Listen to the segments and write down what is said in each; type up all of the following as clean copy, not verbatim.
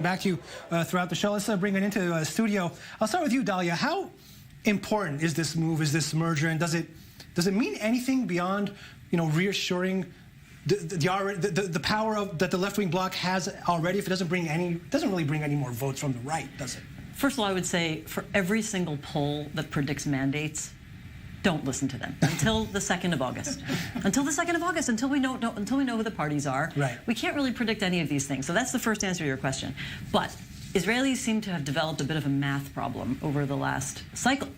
Back to you throughout the show. Let's bring it into the studio. I'll start with you, Dahlia. How important is this move, is this merger, and does it mean anything beyond, reassuring the power that the left-wing bloc has already? If it doesn't really bring any more votes from the right, does it? First of all, I would say for every single poll that predicts mandates, don't listen to them until the 2nd of August. Until the 2nd of August, until we know who the parties are. Right. We can't really predict any of these things. So that's the first answer to your question. But Israelis seem to have developed a bit of a math problem over the last cycle.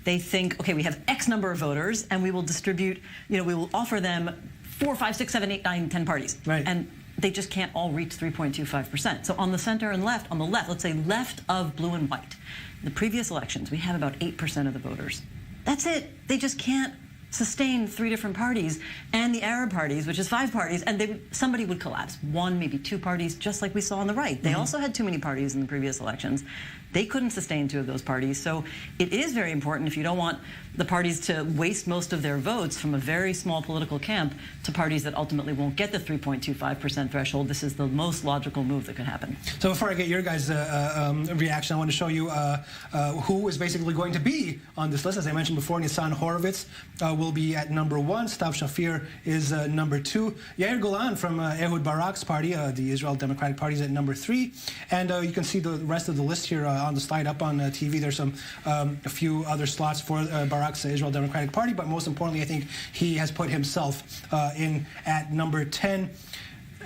They think, okay, we have X number of voters, and we will distribute, we will offer them 4, 5, 6, 7, 8, 9, 10 parties. Right. And they just can't all reach 3.25%. So on the center and left, on the left, let's say left of blue and white, in the previous elections, we have about 8% of the voters. That's it. They just can't sustain 3 different parties and the Arab parties, which is 5 parties, and somebody would collapse. 1, maybe 2 parties, just like we saw on the right. They also had too many parties in the previous elections. They couldn't sustain 2 of those parties. So it is very important, if you don't want the parties to waste most of their votes from a very small political camp to parties that ultimately won't get the 3.25% threshold. This is the most logical move that could happen. So before I get your guys' reaction, I want to show you who is basically going to be on this list. As I mentioned before, Nissan Horowitz will be at number 1. Stav Shafir is number 2. Yair Golan from Ehud Barak's party, the Israel Democratic Party, is at number 3. And you can see the rest of the list here on the slide up on TV. There's a few other slots for Barak's Israel Democratic Party, but most importantly, I think he has put himself in at number 10.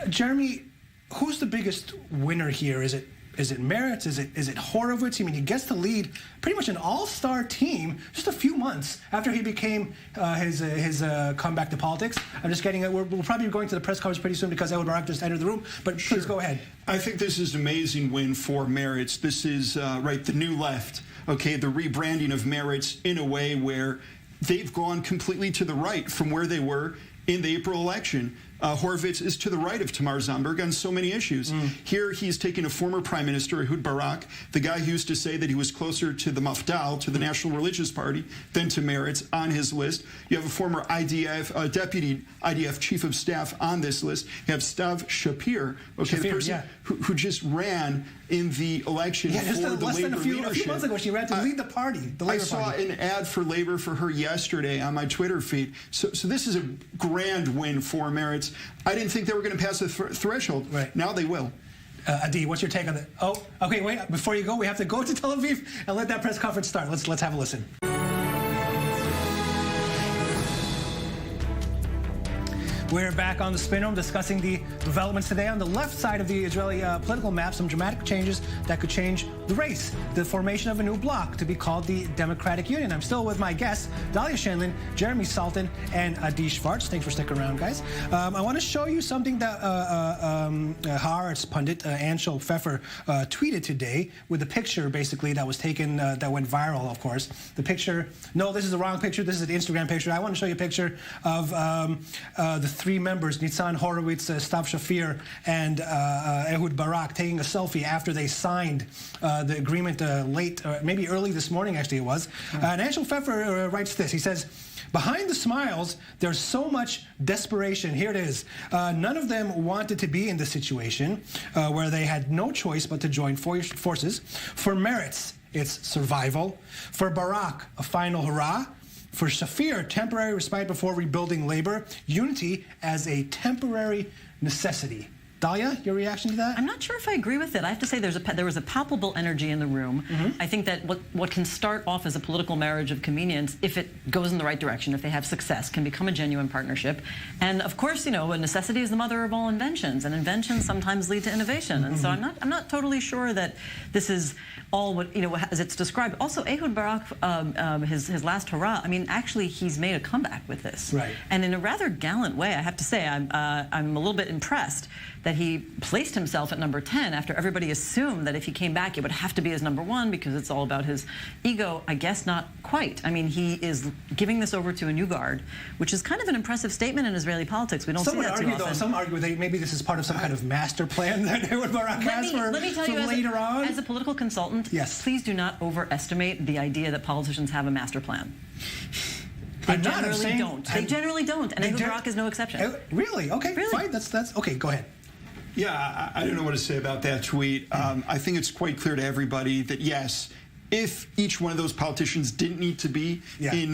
Jeremy, who's the biggest winner here? Is it Meretz? Is it Horowitz? I mean, he gets to lead pretty much an all-star team just a few months after he became his comeback to politics. I'm just getting it. We'll probably be going to the press conference pretty soon because Ehud Barak just entered the room. But please go ahead. I think this is an amazing win for Meretz. This is the new left. Okay, the rebranding of Meretz in a way where they've gone completely to the right from where they were in the April election. Horowitz is to the right of Tamar Zandberg on so many issues. Here he's taken a former prime minister, Ehud Barak, the guy who used to say that he was closer to the Mafdal, to the National Religious Party, than to Meretz on his list. You have a former IDF, deputy IDF chief of staff on this list. You have Stav Shafir, the person who just ran in the election for the Labor leadership. A few months ago, she ran to lead the party, the Labor Party. I saw an ad for Labor for her yesterday on my Twitter feed. So this is a grand win for Meretz. I didn't think they were going to pass the threshold. Right. Now they will. Adi, what's your take on that? Oh, okay, wait. Before you go, we have to go to Tel Aviv and let that press conference start. Let's have a listen. We're back on the Spinroom discussing the developments today. On the left side of the Israeli political map, some dramatic changes that could change the race. The formation of a new bloc to be called the Democratic Union. I'm still with my guests, Dahlia Scheindlin, Jeremy Saltan, and Adi Schwartz. Thanks for sticking around, guys. I want to show you something that Haaretz pundit Anshel Pfeffer tweeted today with a picture, basically, that was taken, that went viral, of course. The picture, no, this is the wrong picture. This is an Instagram picture. I want to show you a picture of the 3 members, Nissan Horowitz, Stav Shafir, and Ehud Barak, taking a selfie after they signed the agreement late, maybe early this morning, actually it was. And Anshel Pfeffer writes this. He says, "Behind the smiles, there's so much desperation." Here it is. None of them wanted to be in this situation where they had no choice but to join forces. For Meretz, it's survival. For Barak, a final hurrah. For Shafir, temporary respite before rebuilding labor. Unity as a temporary necessity. Dahlia, your reaction to that? I'm not sure if I agree with it. I have to say there was a palpable energy in the room. I think that what can start off as a political marriage of convenience, if it goes in the right direction, if they have success, can become a genuine partnership. And of course, a necessity is the mother of all inventions, and inventions sometimes lead to innovation. And so I'm not totally sure that this is all what as it's described. Also, Ehud Barak, his last hurrah. I mean, actually, he's made a comeback with this, right? And in a rather gallant way. I have to say, I'm a little bit impressed that he placed himself at number 10 after everybody assumed that if he came back, it would have to be as number 1 because it's all about his ego. I guess not quite. I mean, he is giving this over to a new guard, which is kind of an impressive statement in Israeli politics. We don't see that too often. Some argue that maybe this is part of some kind of master plan that Ehud Barak has for later on. As a political consultant, yes, please do not overestimate the idea that politicians have a master plan. They generally don't. And Ehud Barak is no exception. Really? Okay, really? Fine. That's okay. Go ahead. Yeah, I don't know what to say about that tweet. I think it's quite clear to everybody that, yes, if each one of those politicians didn't need to be in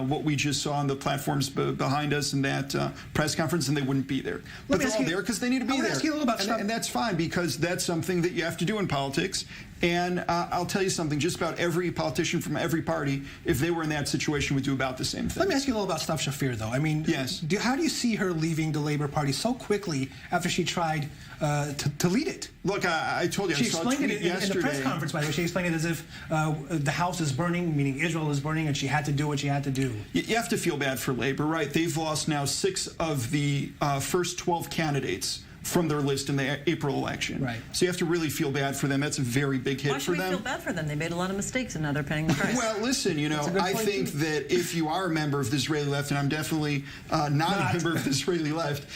what we just saw on the platforms behind us in that press conference, then they wouldn't be there. But they're all there because they need to be there. Ask you a little about and that's fine, because that's something that you have to do in politics. And I'll tell you something, just about every politician from every party, if they were in that situation, would do about the same thing. Let me ask you a little about Stav Shafir, though. I mean, yes. How do you see her leaving the Labour Party so quickly after she tried to lead it? Look, I told you, she I saw a tweet explained it yesterday. in the press conference, by the way. She explained it as if the house is burning, meaning Israel is burning, and she had to do what she had to do. You have to feel bad for Labour, right? They've lost now 6 of the first 12 candidates from their list in the April election. Right. So you have to really feel bad for them. That's a very big hit for them. Why should we feel bad for them? They made a lot of mistakes, and now they're paying the price. Well, listen, you know, I think that if you are a member of the Israeli left, and I'm definitely not a member of the Israeli left,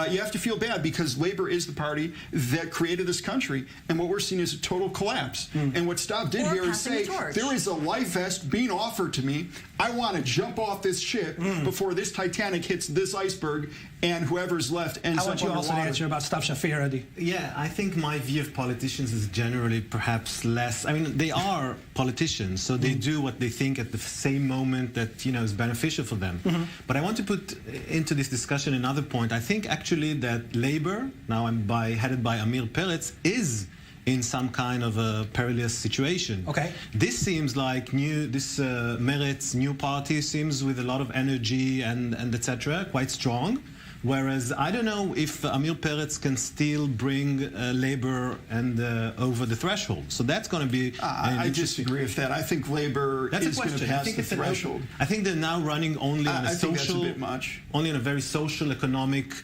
you have to feel bad, because Labour is the party that created this country, and what we're seeing is a total collapse. And what Stav did here is say, there is a life vest being offered to me. I want to jump off this ship before this Titanic hits this iceberg, and whoever's left ends up underwater. I want you also to answer about Stav Shafir, Eddie. Yeah, I think my view of politicians is generally perhaps less. I mean, they are politicians, so they do what they think at the same moment that, you know, is beneficial for them. But I want to put into this discussion another point. I think actually that Labour, now headed by Amir Peretz, is in some kind of a perilous situation. Okay. This seems like Meretz new party seems with a lot of energy and etc., quite strong. Whereas I don't know if Amir Peretz can still bring Labour and over the threshold. So that's going to be. I disagree with that. I think Labour is going to pass the threshold. I think they're now running only on a social. think that's a bit much. Only on a very social, economic,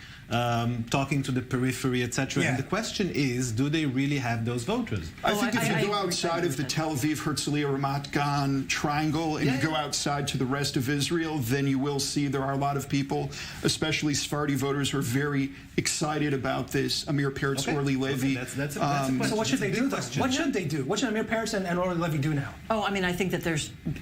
talking to the periphery, etc. Yeah. And the question is, do they really have those voters? I think if you go outside of the Tel Aviv, Herzliya, Ramat Gan triangle, and you go outside to the rest of Israel, then you will see there are a lot of people, especially Sephardi voters, who are very excited about this Amir Peretz, Orly Levy. That's a question. So what should they do, though? What should they do? What should Amir Peretz and Orly Levy do now? Oh, I mean, I think that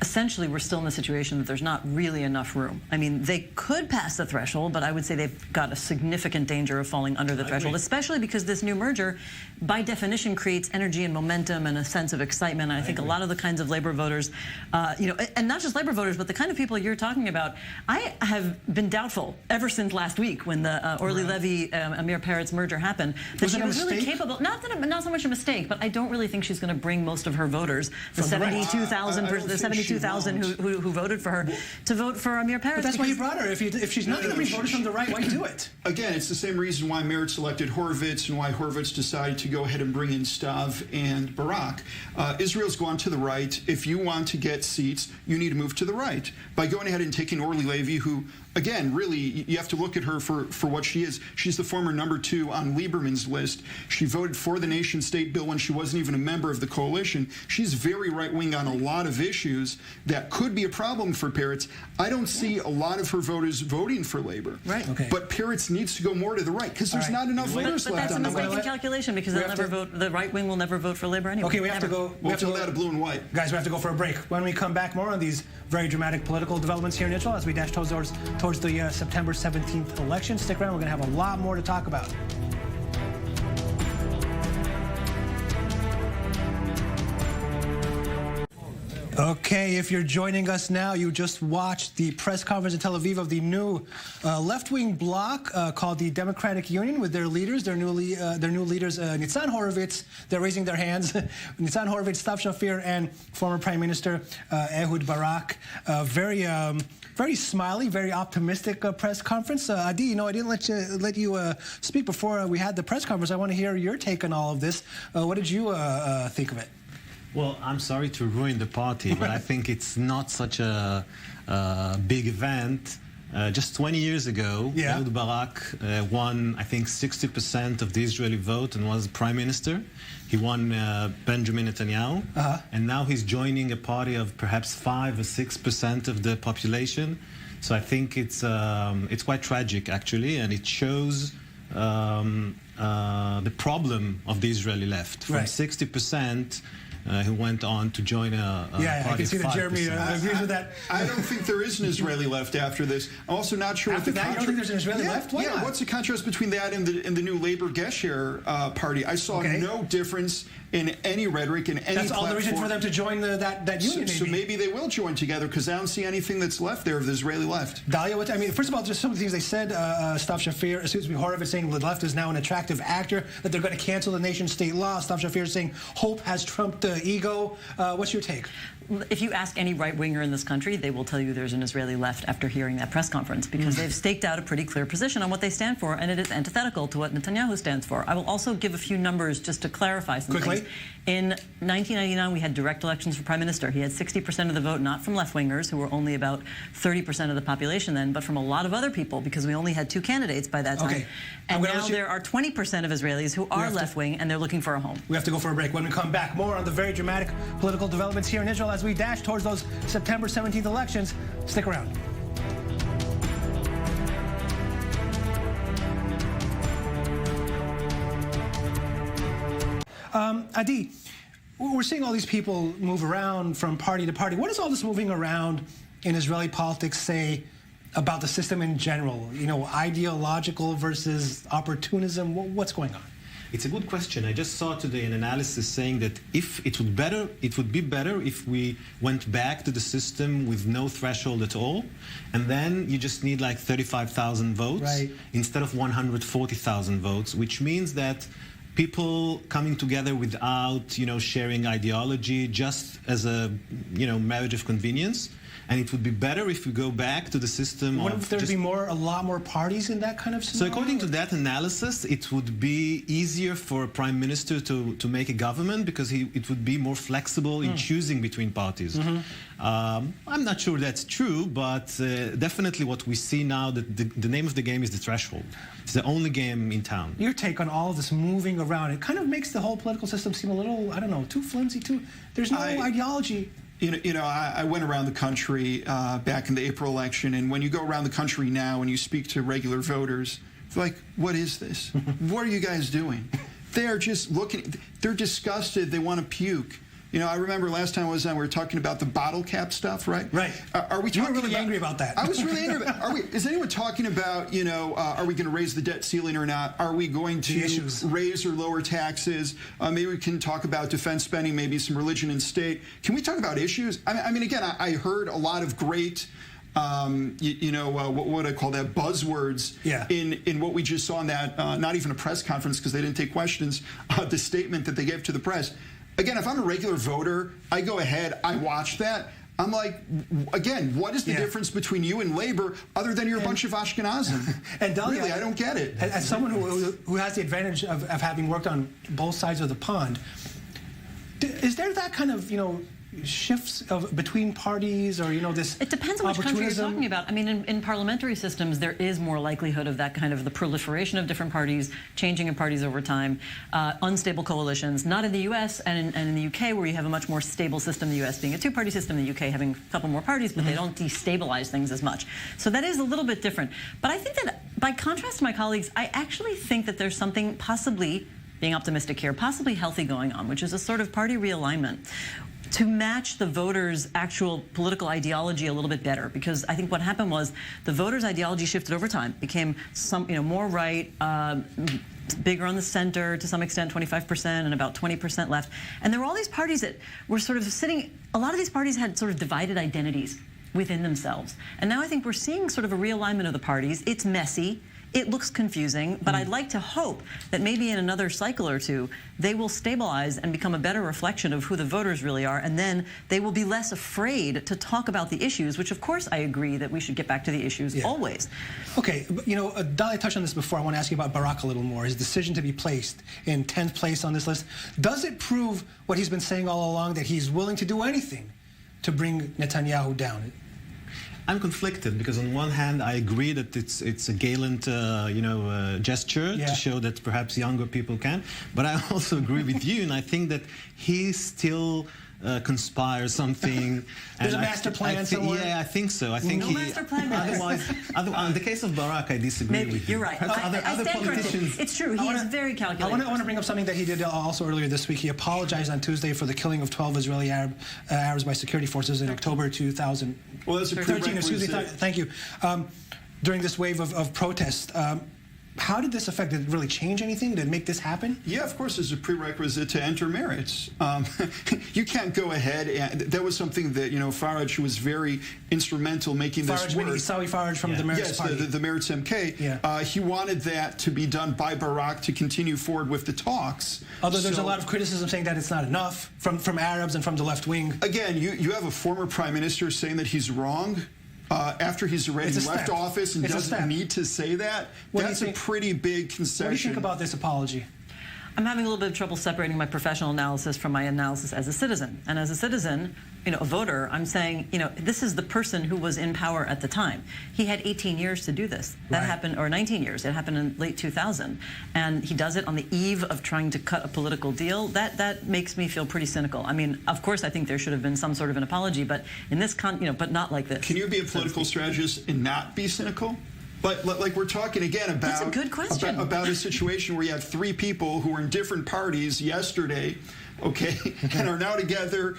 essentially we're still in the situation that there's not really enough room. I mean, they could pass the threshold, but I would say they've got a significant danger of falling under the threshold, especially because this new merger, by definition, creates energy and momentum and a sense of excitement. And I think a lot of the kinds of Labour voters, you know, and not just Labour voters, but the kind of people you're talking about, I have been doubtful ever since last week when the Orly Levy Amir Peretz merger happened, that she was really capable. Not so much a mistake, but I don't really think she's going to bring most of her voters, the 72,000 who voted for her, to vote for Amir Peretz. But that's why you brought her. If she's not going to bring voters from the right, why do it? Again, it's the same reason why Meretz selected Horowitz and why Horowitz decided to go ahead and bring in Stav and Barak. Israel's gone to the right. If you want to get seats, you need to move to the right. By going ahead and taking Orly Levy, who, again, really, you have to look at her for what she is. She's the former #2 on Lieberman's list. She voted for the nation-state bill when she wasn't even a member of the coalition. She's very right-wing on a lot of issues that could be a problem for Peretz. I don't see a lot of her voters voting for Labour. Right. Okay. But Peretz needs to go more to the right, because there's not enough voters But left that's on a the right. mistaken calculation, because they'll never vote. The right wing will never vote for Labour anyway. Okay, we have to go. We'll fill out of blue and white. Guys, we have to go for a break. When we come back, more on these very dramatic political developments here in Israel as we dash towards the September 17th election. Stick around. We're going to have a lot more to talk about. Okay, if you're joining us now, you just watched the press conference in Tel Aviv of the new left-wing bloc called the Democratic Union, with their leaders, their new leaders, Nitzan Horowitz. They're raising their hands. Nitzan Horowitz, Stav Shafir, and former Prime Minister Ehud Barak. Very smiley, very optimistic press conference. Adi, you know, I didn't let you speak before we had the press conference. I want to hear your take on all of this. What did you think of it? Well, I'm sorry to ruin the party, but I think it's not such a big event. Just 20 years ago, Ehud Barak won, I think, 60% of the Israeli vote and was prime minister. He won Benjamin Netanyahu, and now he's joining a party of perhaps 5 or 6% of the population. So I think it's quite tragic, actually, and it shows the problem of the Israeli left. From 60%, who went on to join a party. I can see that Jeremy agrees with that. I don't think there is an Israeli left after this. I'm also not sure after what the that, you don't think there's an Israeli left? Why not? What's the contrast between that and the new Labor Gesher party? I saw no difference in any rhetoric, in any That's all the reason for them to join that union, So maybe they will join together, because I don't see anything that's left there of the Israeli left. Dahlia, I mean, first of all, just some of the things they said, Stav Shafir, Horowitz saying the left is now an attractive actor, that they're going to cancel the nation-state law. Stav Shafir saying hope has trumped ego. What's your take? If you ask any right-winger in this country, they will tell you there's an Israeli left after hearing that press conference, because they've staked out a pretty clear position on what they stand for, and it is antithetical to what Netanyahu stands for. I will also give a few numbers just to clarify some things. In 1999, we had direct elections for prime minister. He had 60% of the vote, not from left-wingers, who were only about 30% of the population then, but from a lot of other people, because we only had 2 candidates by that time. And now there are 20% of Israelis who are left-wing, and they're looking for a home. We have to go for a break. When we come back, more on the very dramatic political developments here in Israel as we dash towards those September 17th elections. Stick around. Adi, we're seeing all these people move around from party to party. What does all this moving around in Israeli politics say about the system in general? You know, ideological versus opportunism. What's going on? It's a good question. I just saw today an analysis saying that if it would be better if we went back to the system with no threshold at all, and then you just need like 35,000 votes instead of 140,000 votes, which means that people coming together without, sharing ideology, just as a, marriage of convenience. And it would be better if we go back to the system. Wouldn't there be a lot more parties in that kind of scenario? So according to that analysis, it would be easier for a prime minister to make a government, because it would be more flexible in choosing between parties. I'm not sure that's true, but definitely what we see now, that the name of the game is the threshold. It's the only game in town. Your take on all of this moving around, it kind of makes the whole political system seem a little, I don't know, too flimsy, there's no ideology. I went around the country back in the April election, and when you go around the country now and you speak to regular voters, they're like, what is this? What are you guys doing? They're just looking, they're disgusted, they want to puke. I remember last time I was on, we were talking about the bottle cap stuff, right? Right. Are we talking You were really angry about that. I was really angry about it. Is anyone talking about, are we going to raise the debt ceiling or not? Are we going to raise or lower taxes? Maybe we can talk about defense spending, maybe some religion and state. Can we talk about issues? I mean, again, I heard a lot of great, what would I call that, buzzwords in what we just saw in that, not even a press conference because they didn't take questions, the statement that they gave to the press. Again, if I'm a regular voter, I go ahead, I watch that. I'm like, again, what is the difference between you and Labor other than you're a bunch of Ashkenazim? And Dahlia, really, I don't get it. As someone who has the advantage of having worked on both sides of the pond, is there that kind of, shifts between parties, or this It depends on which country you're talking about. I mean, in parliamentary systems, there is more likelihood of that kind of the proliferation of different parties, changing of parties over time, unstable coalitions. Not in the U.S. and in the UK, where you have a much more stable system. The U.S. being a two-party system, the UK having a couple more parties, but they don't destabilize things as much. So that is a little bit different. But I think that, by contrast to my colleagues, I actually think that there's something possibly, being optimistic here, possibly healthy going on, which is a sort of party realignment to match the voters' actual political ideology a little bit better. Because I think what happened was the voters' ideology shifted over time, became more right, bigger on the center to some extent, 25%, and about 20% left. And there were all these parties that were sort of sitting, a lot of these parties had sort of divided identities within themselves. And now I think we're seeing sort of a realignment of the parties. It's messy. It looks confusing, but I'd like to hope that maybe in another cycle or two, they will stabilize and become a better reflection of who the voters really are, and then they will be less afraid to talk about the issues, which of course I agree that we should get back to the issues always. Okay, Dahlia touched on this before. I want to ask you about Barak a little more. His decision to be placed in 10th place on this list. Does it prove what he's been saying all along, that he's willing to do anything to bring Netanyahu down? I'm conflicted, because on one hand I agree that it's a gallant gesture to show that perhaps younger people can, but I also agree with you, and I think that he's still conspire something. There's a master plan somewhere? Yeah, I think so. I think no master plan. Otherwise, in the case of Barak, I disagree Maybe, with you. You're right. Other politicians. It's true. He is very calculated. I want to bring up something that he did also earlier this week. He apologized on Tuesday for the killing of 12 Israeli Arabs by security forces in October 2000. Well, that's a 13, excuse me. Thank you. During this wave of protests. How did this affect? Did it really change anything? Did it make this happen? Yeah, of course, as a prerequisite to enter Meretz. You can't go ahead, and that was something that, Farage was very instrumental making this Farage, work. Isawi Farage from the Meretz party. Yes, the Meretz MK. Yeah. He wanted that to be done by Barak to continue forward with the talks. Although there's a lot of criticism saying that it's not enough from Arabs and from the left wing. Again, you have a former prime minister saying that he's wrong. After he's already left office and doesn't need to say that, that's a pretty big concession. What do you think about this apology? I'm having a little bit of trouble separating my professional analysis from my analysis as a citizen. And as a citizen, a voter, I'm saying, this is the person who was in power at the time. He had 18 years to do this. That happened, or 19 years. It happened in late 2000. And he does it on the eve of trying to cut a political deal. That makes me feel pretty cynical. I mean, of course, I think there should have been some sort of an apology, but in this, but not like this. Can you be a political strategist and not be cynical? But like we're talking again about That's a good question. About a situation where you have three people who were in different parties yesterday, okay, and are now together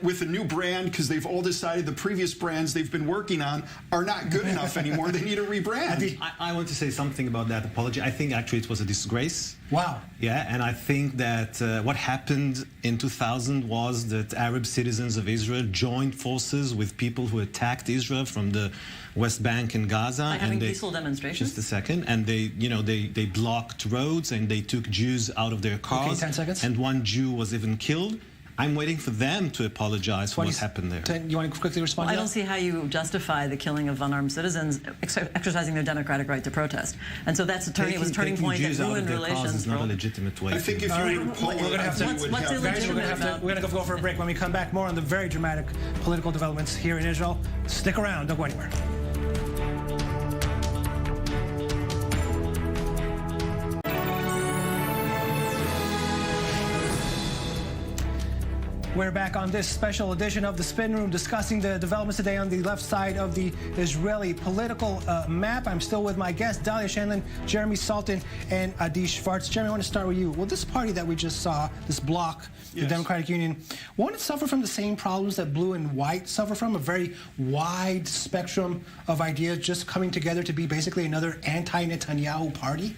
with a new brand because they've all decided the previous brands they've been working on are not good enough anymore. They need a rebrand. I want to say something about that apology. I think actually it was a disgrace. Wow. Yeah, and I think that what happened in 2000 was that Arab citizens of Israel joined forces with people who attacked Israel from the West Bank and Gaza. By having peaceful demonstrations? Just a second. And they blocked roads and they took Jews out of their cars. Okay, 10 seconds. And one Jew was even killed. I'm waiting for them to apologize for what happened there. You want to quickly respond to that? I don't see how you justify the killing of unarmed citizens exercising their democratic right to protest. And so that's a turning point that ruined relations. Is not a legitimate way. I think if you were to poll we're going to go for a break. When we come back, more on the very dramatic political developments here in Israel. Stick around. Don't go anywhere. We're back on this special edition of the Spin Room discussing the developments today on the left side of the Israeli political map. I'm still with my guests, Dahlia Scheindlin, Jeremy Saltan, and Adi Schwartz. Jeremy, I want to start with you. Well, this party that we just saw, this bloc, the Democratic Union, won't it suffer from the same problems that blue and white suffer from? A very wide spectrum of ideas just coming together to be basically another anti-Netanyahu party?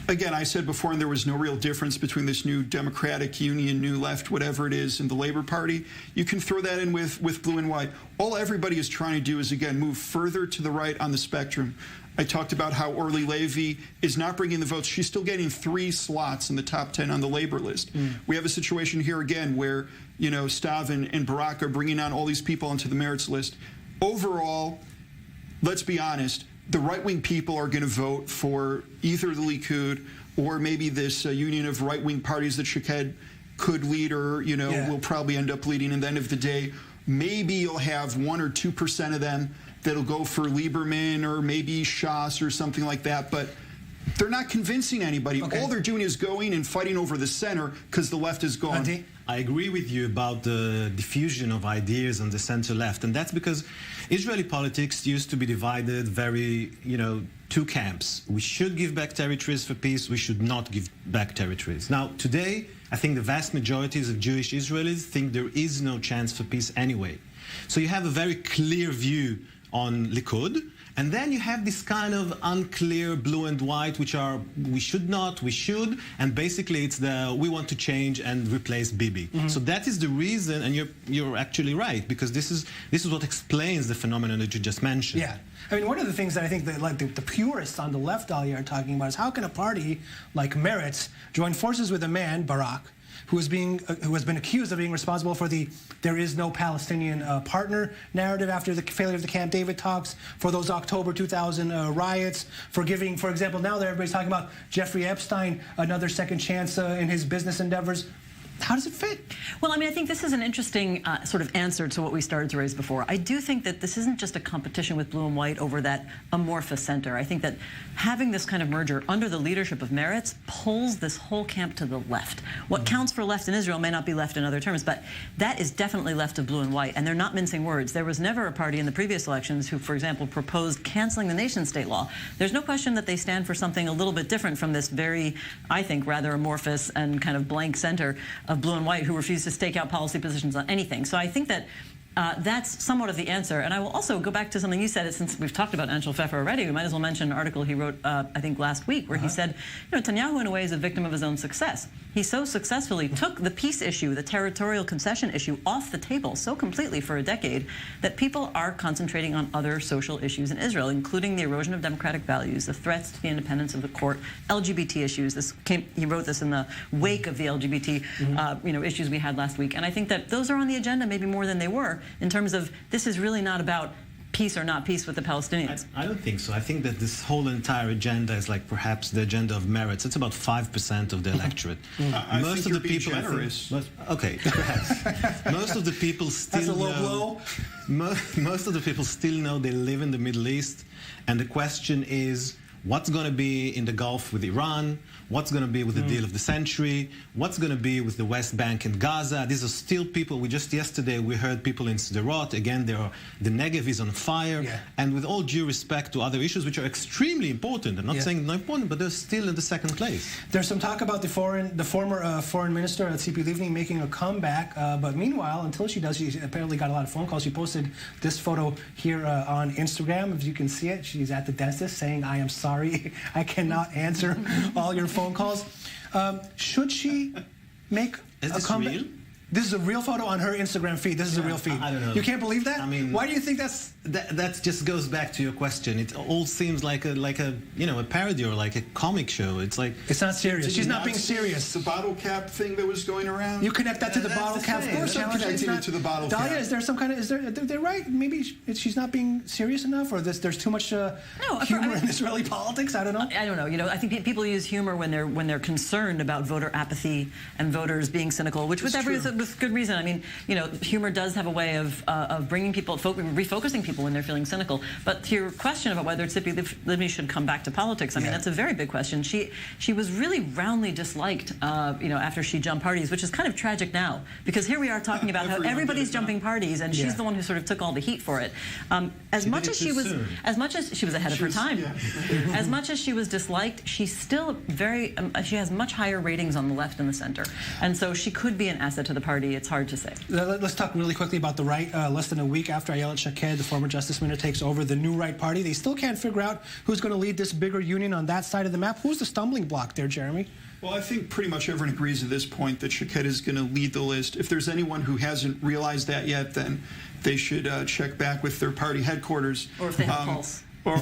Again, I said before, and there was no real difference between this new Democratic Union, new left, whatever it is, and the Labour Party. You can throw that in with blue and white. All everybody is trying to do is, again, move further to the right on the spectrum. I talked about how Orly Levy is not bringing the votes. She's still getting 3 slots in the top 10 on the Labour list. We have a situation here, again, where, Stav and Barak are bringing on all these people onto the Meretz list. Overall, let's be honest, the right-wing people are going to vote for either the Likud or maybe this union of right-wing parties that Shaked could lead or, will probably end up leading. At the end of the day, maybe you'll have 1 or 2% of them that'll go for Lieberman or maybe Shas or something like that. But they're not convincing anybody. Okay. All they're doing is going and fighting over the center because the left is gone. I agree with you about the diffusion of ideas on the center-left, and that's because Israeli politics used to be divided very, 2 camps. We should give back territories for peace, we should not give back territories. Now, today, I think the vast majorities of Jewish Israelis think there is no chance for peace anyway. So you have a very clear view on Likud, and then you have this kind of unclear blue and white, which are we should not, we should, and basically it's the we want to change and replace Bibi. So that is the reason, and you're actually right, because this is what explains the phenomenon that you just mentioned. Yeah. I mean, one of the things that I think that the purists on the left, Dahlia, are talking about is how can a party like Meretz join forces with a man, Barak, who has been accused of being responsible for the "there is no Palestinian partner" narrative after the failure of the Camp David talks, for those October 2000 riots, for giving, for example, now that everybody's talking about Jeffrey Epstein another second chance in his business endeavors. How does it fit? Well, I mean, I think this is an interesting sort of answer to what we started to raise before. I do think that this isn't just a competition with blue and white over that amorphous center. I think that having this kind of merger under the leadership of Meretz pulls this whole camp to the left. What counts for left in Israel may not be left in other terms, but that is definitely left of blue and white, and they're not mincing words. There was never a party in the previous elections who, for example, proposed canceling the nation-state law. There's no question that they stand for something a little bit different from this very, I think, rather amorphous and kind of blank center of blue and white who refuse to stake out policy positions on anything. So I think that that's somewhat of the answer. And I will also go back to something you said, since we've talked about Anshel Pfeffer already, we might as well mention an article he wrote, I think, last week, where he said, Netanyahu, in a way, is a victim of his own success. He so successfully took the peace issue, the territorial concession issue, off the table so completely for a decade that people are concentrating on other social issues in Israel, including the erosion of democratic values, the threats to the independence of the court, LGBT issues. He wrote this in the wake of the LGBT issues we had last week. And I think that those are on the agenda maybe more than they were, in terms of this is really not about peace or not peace with the Palestinians. I don't think so. I think that this whole entire agenda is like perhaps the agenda of Meretz. It's about 5% of the electorate. Most of the people, generous. Okay, perhaps. Most of the people still That's a low know, blow. Most of the people still know they live in the Middle East, and the question is, what's going to be in the Gulf with Iran? What's going to be with the deal of the century? What's going to be with the West Bank and Gaza? These are still people. Just yesterday we heard people in Sderot. Again, the Negev is on fire. Yeah. And with all due respect to other issues, which are extremely important, I'm not saying not important, but they're still in the second place. There's some talk about the former foreign minister, Tzipi Livni, making a comeback. But meanwhile, until she does, she apparently got a lot of phone calls. She posted this photo here on Instagram. If you can see it, she's at the dentist saying, "I am sorry, I cannot answer all your phone calls." Should she make a comeback? Real? This is a real photo on her Instagram feed. This is a real feed. I don't know. You can't believe that? I mean, why do you think that's... That just goes back to your question. It all seems like a parody or like a comic show. It's like... It's not serious. She's not being serious. The bottle cap thing that was going around? You connect that to the bottle cap. Of course I'm connecting it to the bottle cap. Dahlia, is there some kind of... They're right. Maybe she's not being serious enough, or there's too much humor in Israeli politics? I don't know. I don't know. I think people use humor when they're concerned about voter apathy and voters being cynical, which with good reason. I mean, humor does have a way of bringing people, refocusing people when they're feeling cynical. But to your question about whether Tzipi Livni should come back to politics, I mean, that's a very big question. She was really roundly disliked, after she jumped parties, which is kind of tragic now, because here we are talking about how everybody's jumping parties, and she's the one who sort of took all the heat for it. As much as she was ahead of her time, as much as she was disliked, she's still she has much higher ratings on the left and the center, and so she could be an asset to the party. It's hard to say. Let's talk really quickly about the right. Less than a week after Ayelet Shaked, the former justice minister, takes over the new right party, they still can't figure out who's going to lead this bigger union on that side of the map. Who's the stumbling block there, Jeremy? Well, I think pretty much everyone agrees at this point that Shaked is going to lead the list. If there's anyone who hasn't realized that yet, then they should check back with their party headquarters. Or if they have pulse. Or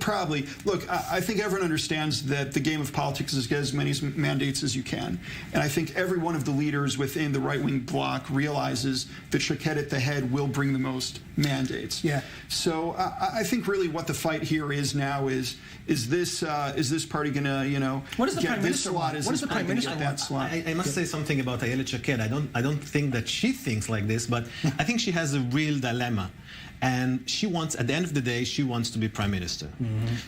probably. Look, I think everyone understands that the game of politics is get as many mandates as you can. And I think every one of the leaders within the right-wing bloc realizes that Shaked at the head will bring the most mandates. Yeah. So I think really what the fight here is now is this party going to, what is the get prime this minister slot? want? Is what this does the prime minister want? that slot? I must say something about Ayelet Shaked. I don't think that she thinks like this, but I think she has a real dilemma. And she wants, at the end of the day, she wants to be prime minister.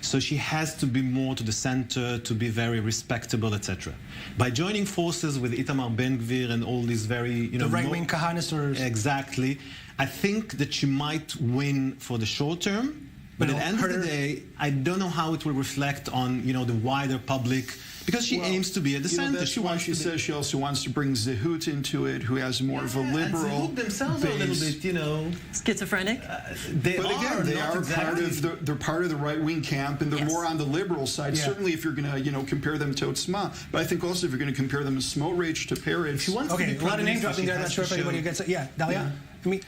So she has to be more to the center, to be very respectable, etc. By joining forces with Itamar Ben-Gvir and all these very, the right-wing Kahanisters. Exactly. I think that she might win for the short term, but at the end of the day, I don't know how it will reflect on, the wider public. Because she aims to be at the center. That's why she says she also wants to bring Zehut into it, who has more of a liberal Zehut themselves base. Are a little bit, schizophrenic. They're part of the right-wing camp, and they're more on the liberal side. Yeah. Certainly, if you're going to, compare them to Otzma, but I think also if you're going to compare them to Smotrich, to Peretz. She wants to be a lot of name dropping there. I'm not sure if anybody gets it. Yeah, Dahlia. Yeah. I mean,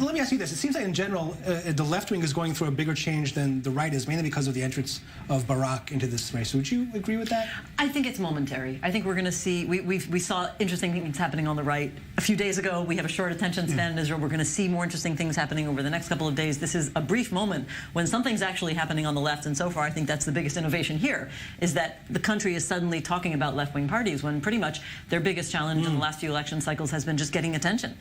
let me ask you this. It seems like in general, the left wing is going through a bigger change than the right is, mainly because of the entrance of Barak into this race. Would you agree with that? I think it's momentary. I think we're going to see, we saw interesting things happening on the right. A few days ago, we have a short attention span in Israel. We're going to see more interesting things happening over the next couple of days. This is a brief moment when something's actually happening on the left. And so far, I think that's the biggest innovation here, is that the country is suddenly talking about left-wing parties when pretty much their biggest challenge in the last few election cycles has been just getting attention.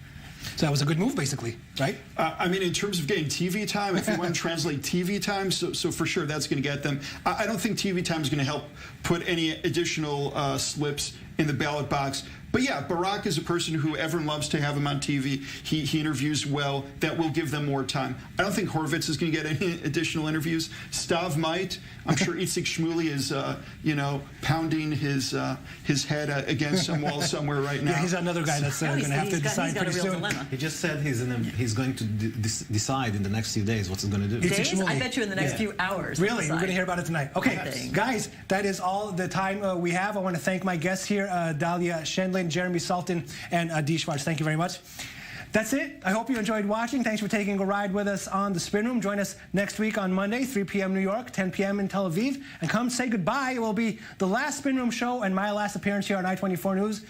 So that was a good move, basically, right? I mean, in terms of getting TV time, if you want to translate TV time, so for sure that's going to get them. I don't think TV time is going to help put any additional slips in the ballot box. But yeah, Barak is a person who everyone loves to have him on TV. He interviews well. That will give them more time. I don't think Horvitz is going to get any additional interviews. Stav might. I'm sure Itzik Shmuley is, pounding his head against some wall somewhere right now. Yeah, he's another guy that's going to have to decide pretty soon. Dilemma. He just said he's going to decide in the next few days what he's going to do. Days? I bet you in the next few hours. Really? We're going to hear about it tonight. Okay, guys, that is all the time we have. I want to thank my guests here, Dahlia Scheindlin, Jeremy Saltan, and Schwartz. Thank you very much. That's it. I hope you enjoyed watching. Thanks for taking a ride with us on the Spin Room. Join us next week on Monday, 3 p.m. New York, 10 p.m. in Tel Aviv. And come say goodbye. It will be the last Spin Room show and my last appearance here on I-24 News.